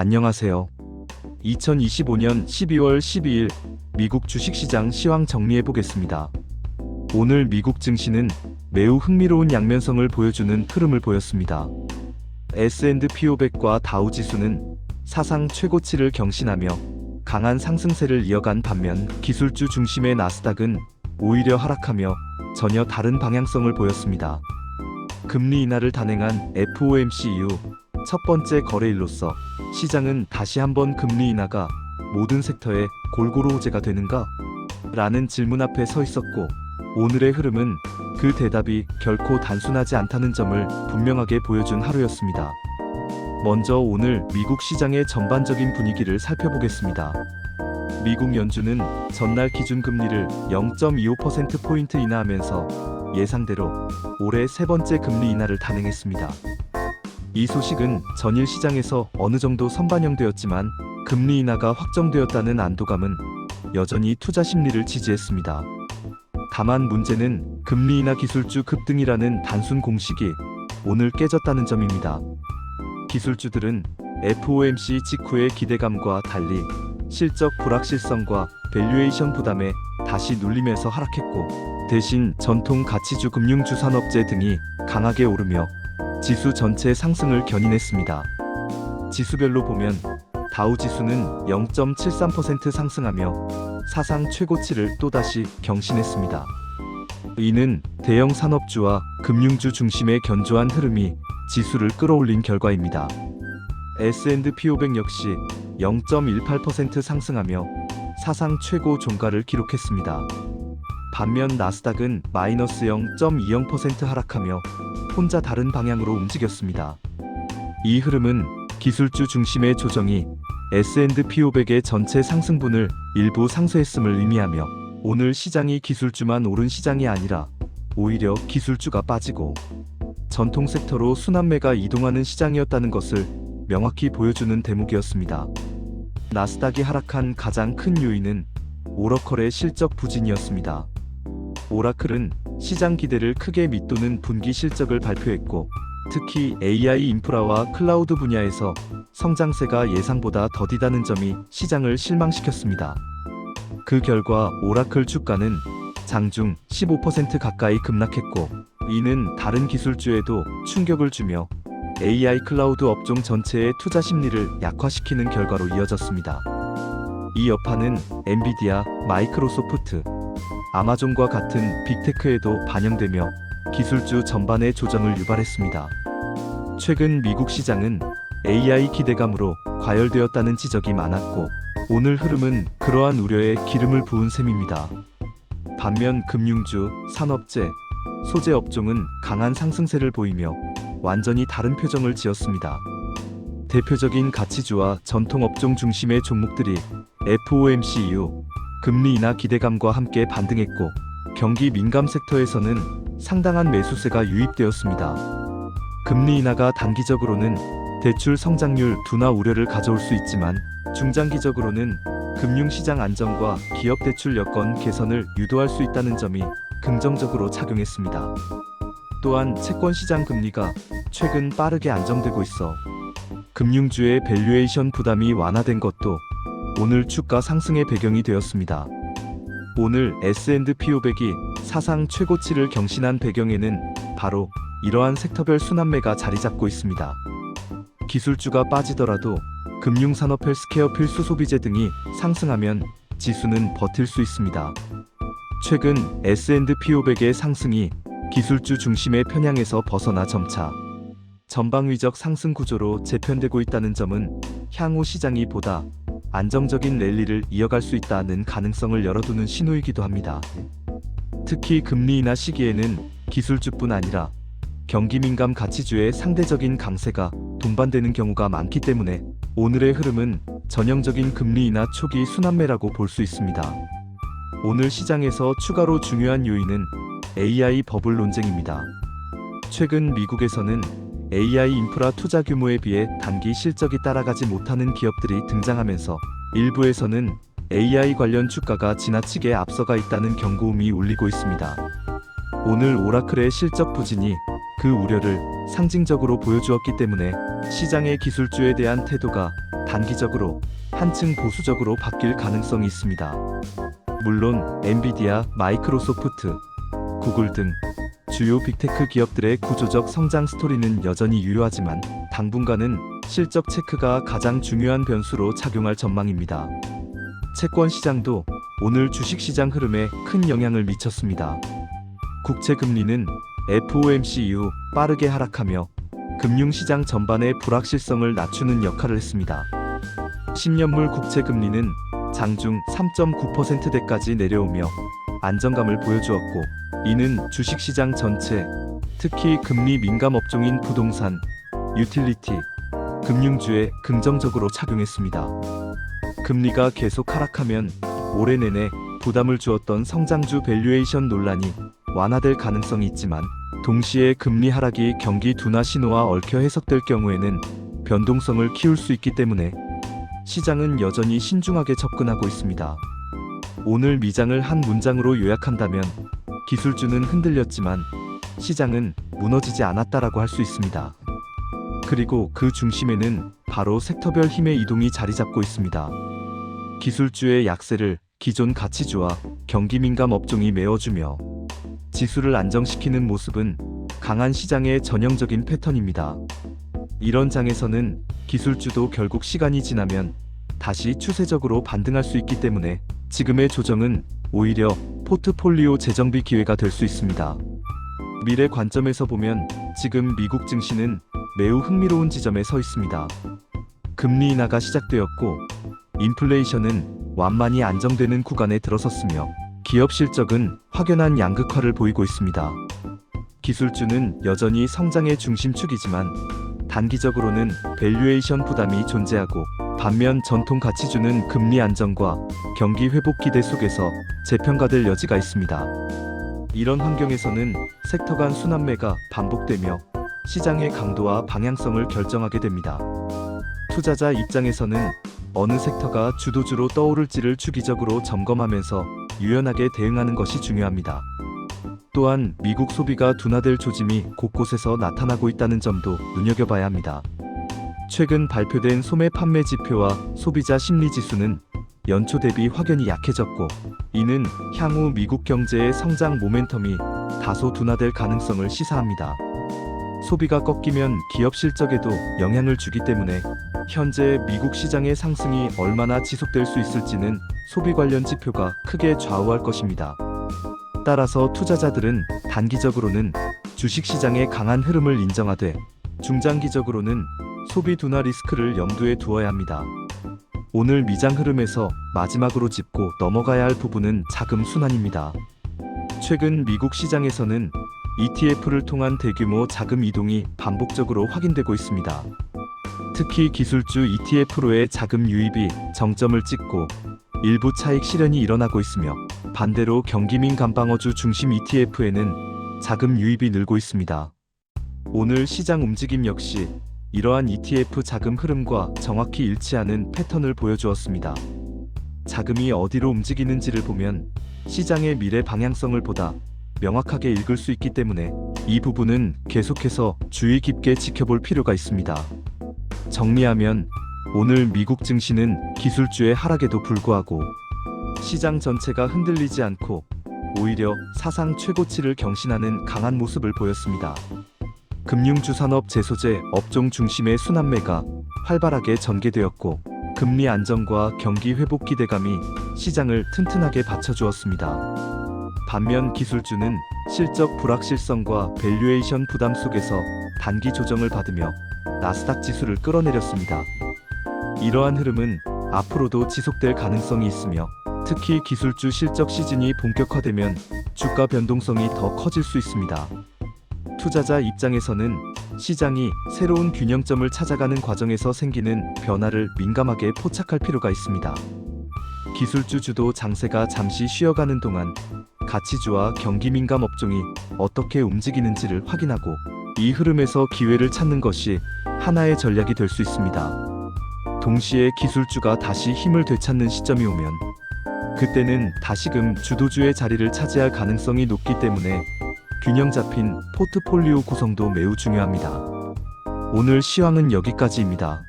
안녕하세요. 2025년 12월 12일 미국 주식시장 시황 정리해 보겠습니다. 오늘 미국 증시는 매우 흥미로운 양면성을 보여주는 흐름을 보였습니다. S&P 500과 다우 지수는 사상 최고치를 경신하며 강한 상승세를 이어간 반면 기술주 중심의 나스닥은 오히려 하락하며 전혀 다른 방향성을 보였습니다. 금리 인하를 단행한 FOMC 이후 첫 번째 거래일로서 시장은 다시 한번 금리 인하가 모든 섹터에 골고루 호재가 되는가? 라는 질문 앞에 서 있었고, 오늘의 흐름은 그 대답이 결코 단순하지 않다는 점을 분명하게 보여준 하루였습니다. 먼저 오늘 미국 시장의 전반적인 분위기를 살펴보겠습니다. 미국 연준은 전날 기준금리를 0.25%포인트 인하하면서 예상대로 올해 세 번째 금리 인하를 단행했습니다. 이 소식은 전일 시장에서 어느 정도 선반영되었지만 금리 인하가 확정되었다는 안도감은 여전히 투자 심리를 지지했습니다. 다만 문제는 금리 인하 기술주 급등이라는 단순 공식이 오늘 깨졌다는 점입니다. 기술주들은 FOMC 직후의 기대감과 달리 실적 불확실성과 밸류에이션 부담에 다시 눌림에서 하락했고, 대신 전통 가치주 금융주 산업재 등이 강하게 오르며 지수 전체 상승을 견인했습니다. 지수별로 보면 다우 지수는 0.73% 상승하며 사상 최고치를 또다시 경신했습니다. 이는 대형 산업주와 금융주 중심의 견조한 흐름이 지수를 끌어올린 결과입니다. S&P 500 역시 0.18% 상승하며 사상 최고 종가를 기록했습니다. 반면 나스닥은 마이너스 0.20% 하락하며 혼자 다른 방향으로 움직였습니다. 이 흐름은 기술주 중심의 조정이 S&P 500의 전체 상승분을 일부 상쇄했음을 의미하며, 오늘 시장이 기술주만 오른 시장이 아니라 오히려 기술주가 빠지고 전통 섹터로 순환매가 이동하는 시장이었다는 것을 명확히 보여주는 대목이었습니다. 나스닥이 하락한 가장 큰 요인은 오러클의 실적 부진이었습니다. 오라클은 시장 기대를 크게 밑도는 분기 실적을 발표했고, 특히 AI 인프라와 클라우드 분야에서 성장세가 예상보다 더디다는 점이 시장을 실망시켰습니다. 그 결과 오라클 주가는 장중 15% 가까이 급락했고, 이는 다른 기술주에도 충격을 주며 AI 클라우드 업종 전체의 투자 심리를 약화시키는 결과로 이어졌습니다. 이 여파는 엔비디아, 마이크로소프트, 아마존과 같은 빅테크에도 반영되며 기술주 전반의 조정을 유발했습니다. 최근 미국 시장은 AI 기대감으로 과열되었다는 지적이 많았고, 오늘 흐름은 그러한 우려에 기름을 부은 셈입니다. 반면 금융주, 산업재, 소재 업종은 강한 상승세를 보이며 완전히 다른 표정을 지었습니다. 대표적인 가치주와 전통 업종 중심의 종목들이 FOMC 이후 금리 인하 기대감과 함께 반등했고, 경기 민감 섹터에서는 상당한 매수세가 유입되었습니다. 금리 인하가 단기적으로는 대출 성장률 둔화 우려를 가져올 수 있지만, 중장기적으로는 금융시장 안정과 기업 대출 여건 개선을 유도할 수 있다는 점이 긍정적으로 작용했습니다. 또한 채권시장 금리가 최근 빠르게 안정되고 있어 금융주의 밸류에이션 부담이 완화된 것도 오늘 주가 상승의 배경이 되었습니다. 오늘 S&P 500이 사상 최고치를 경신한 배경에는 바로 이러한 섹터별 순환매가 자리 잡고 있습니다. 기술주가 빠지더라도 금융산업, 헬스케어, 필수 소비재 등이 상승하면 지수는 버틸 수 있습니다. 최근 S&P 500의 상승이 기술주 중심의 편향에서 벗어나 점차 전방위적 상승 구조로 재편되고 있다는 점은 향후 시장이 보다 안정적인 랠리를 이어갈 수 있다는 가능성을 열어두는 신호이기도 합니다. 특히 금리 인하 시기에는 기술주뿐 아니라 경기민감 가치주의 상대적인 강세가 동반되는 경우가 많기 때문에 오늘의 흐름은 전형적인 금리 인하 초기 순환매라고 볼 수 있습니다. 오늘 시장에서 추가로 중요한 요인은 AI 버블 논쟁입니다. 최근 미국에서는 AI 인프라 투자 규모에 비해 단기 실적이 따라가지 못하는 기업들이 등장하면서 일부에서는 AI 관련 주가가 지나치게 앞서가 있다는 경고음이 울리고 있습니다. 오늘 오라클의 실적 부진이 그 우려를 상징적으로 보여주었기 때문에 시장의 기술주에 대한 태도가 단기적으로 한층 보수적으로 바뀔 가능성이 있습니다. 물론 엔비디아, 마이크로소프트, 구글 등 주요 빅테크 기업들의 구조적 성장 스토리는 여전히 유효하지만 당분간은 실적 체크가 가장 중요한 변수로 작용할 전망입니다. 채권 시장도 오늘 주식시장 흐름에 큰 영향을 미쳤습니다. 국채 금리는 FOMC 이후 빠르게 하락하며 금융시장 전반의 불확실성을 낮추는 역할을 했습니다. 10년물 국채 금리는 장중 3.9%대까지 내려오며 안정감을 보여주었고, 이는 주식시장 전체, 특히 금리 민감 업종인 부동산, 유틸리티, 금융주에 긍정적으로 작용했습니다. 금리가 계속 하락하면 올해 내내 부담을 주었던 성장주 밸류에이션 논란이 완화될 가능성이 있지만, 동시에 금리 하락이 경기 둔화 신호와 얽혀 해석될 경우에는 변동성을 키울 수 있기 때문에 시장은 여전히 신중하게 접근하고 있습니다. 오늘 미장을 한 문장으로 요약한다면, 기술주는 흔들렸지만 시장은 무너지지 않았다라고 할 수 있습니다. 그리고 그 중심에는 바로 섹터별 힘의 이동이 자리 잡고 있습니다. 기술주의 약세를 기존 가치주와 경기 민감 업종이 메워주며 지수를 안정시키는 모습은 강한 시장의 전형적인 패턴입니다. 이런 장에서는 기술주도 결국 시간이 지나면 다시 추세적으로 반등할 수 있기 때문에 지금의 조정은 오히려 포트폴리오 재정비 기회가 될 수 있습니다. 미래 관점에서 보면 지금 미국 증시는 매우 흥미로운 지점에 서 있습니다. 금리 인하가 시작되었고 인플레이션은 완만히 안정되는 구간에 들어섰으며 기업 실적은 확연한 양극화를 보이고 있습니다. 기술주는 여전히 성장의 중심축이지만 단기적으로는 밸류에이션 부담이 존재하고, 반면 전통 가치주는 금리 안정과 경기 회복 기대 속에서 재평가될 여지가 있습니다. 이런 환경에서는 섹터 간 순환매가 반복되며 시장의 강도와 방향성을 결정하게 됩니다. 투자자 입장에서는 어느 섹터가 주도주로 떠오를지를 주기적으로 점검하면서 유연하게 대응하는 것이 중요합니다. 또한 미국 소비가 둔화될 조짐이 곳곳에서 나타나고 있다는 점도 눈여겨봐야 합니다. 최근 발표된 소매 판매 지표와 소비자 심리 지수는 연초 대비 확연히 약해졌고, 이는 향후 미국 경제의 성장 모멘텀이 다소 둔화될 가능성을 시사합니다. 소비가 꺾이면 기업 실적에도 영향을 주기 때문에 현재 미국 시장의 상승이 얼마나 지속될 수 있을지는 소비 관련 지표가 크게 좌우할 것입니다. 따라서 투자자들은 단기적으로는 주식시장의 강한 흐름을 인정하되 중장기적으로는 소비 둔화 리스크를 염두에 두어야 합니다. 오늘 미장 흐름에서 마지막으로 짚고 넘어가야 할 부분은 자금 순환입니다. 최근 미국 시장에서는 ETF를 통한 대규모 자금 이동이 반복적으로 확인되고 있습니다. 특히 기술주 ETF로의 자금 유입이 정점을 찍고 일부 차익 실현이 일어나고 있으며, 반대로 경기민 감방어주 중심 ETF에는 자금 유입이 늘고 있습니다. 오늘 시장 움직임 역시 이러한 ETF 자금 흐름과 정확히 일치하는 패턴을 보여주었습니다. 자금이 어디로 움직이는지를 보면 시장의 미래 방향성을 보다 명확하게 읽을 수 있기 때문에 이 부분은 계속해서 주의 깊게 지켜볼 필요가 있습니다. 정리하면 오늘 미국 증시는 기술주의 하락에도 불구하고 시장 전체가 흔들리지 않고 오히려 사상 최고치를 경신하는 강한 모습을 보였습니다. 금융주 산업 제소재 업종 중심의 순환매가 활발하게 전개되었고, 금리 안정과 경기 회복 기대감이 시장을 튼튼하게 받쳐주었습니다. 반면 기술주는 실적 불확실성과 밸류에이션 부담 속에서 단기 조정을 받으며 나스닥 지수를 끌어내렸습니다. 이러한 흐름은 앞으로도 지속될 가능성이 있으며, 특히 기술주 실적 시즌이 본격화되면 주가 변동성이 더 커질 수 있습니다. 투자자 입장에서는 시장이 새로운 균형점을 찾아가는 과정에서 생기는 변화를 민감하게 포착할 필요가 있습니다. 기술주 주도 장세가 잠시 쉬어가는 동안 가치주와 경기 민감 업종이 어떻게 움직이는지를 확인하고 이 흐름에서 기회를 찾는 것이 하나의 전략이 될 수 있습니다. 동시에 기술주가 다시 힘을 되찾는 시점이 오면 그때는 다시금 주도주의 자리를 차지할 가능성이 높기 때문에 균형 잡힌 포트폴리오 구성도 매우 중요합니다. 오늘 시황은 여기까지입니다.